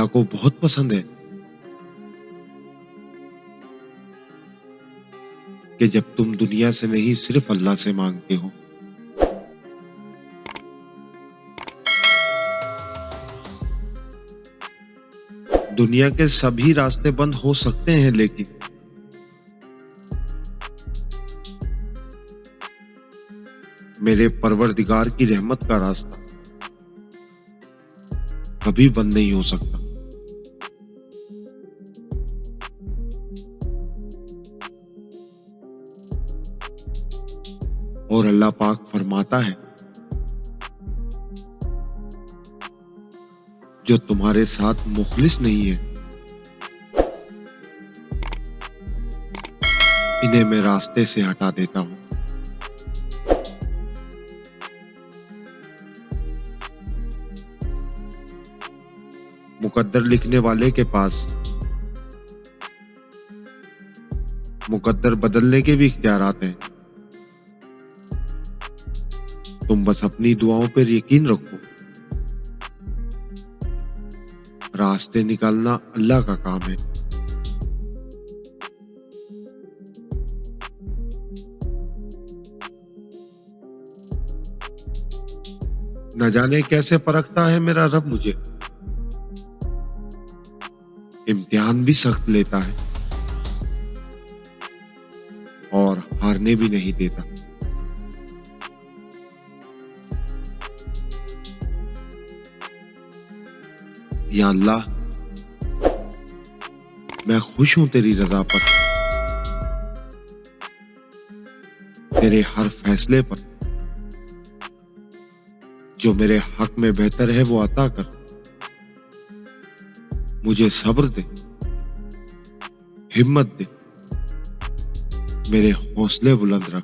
को बहुत पसंद है कि जब तुम दुनिया से नहीं सिर्फ अल्लाह से मांगते हो। दुनिया के सभी रास्ते बंद हो सकते हैं, लेकिन मेरे परवरदिगार की रहमत का रास्ता कभी बंद नहीं हो सकता। और अल्लाह पाक फरमाता है, जो तुम्हारे साथ मुखलिस नहीं है, इन्हें मैं रास्ते से हटा देता हूं। मुकद्दर लिखने वाले के पास मुकद्दर बदलने के भी इख्तियारात हैं। तुम बस अपनी दुआओं पर यकीन रखो। रास्ते निकालना अल्लाह का काम है। न जाने कैसे परखता है मेरा रब मुझे, इम्तिहान भी सख्त लेता है और हारने भी नहीं देता। या अल्लाह, मैं खुश हूं तेरी रजा पर, तेरे हर फैसले पर। जो मेरे हक में बेहतर है वो अता कर। मुझे सब्र दे, हिम्मत दे, मेरे हौसले बुलंद रख।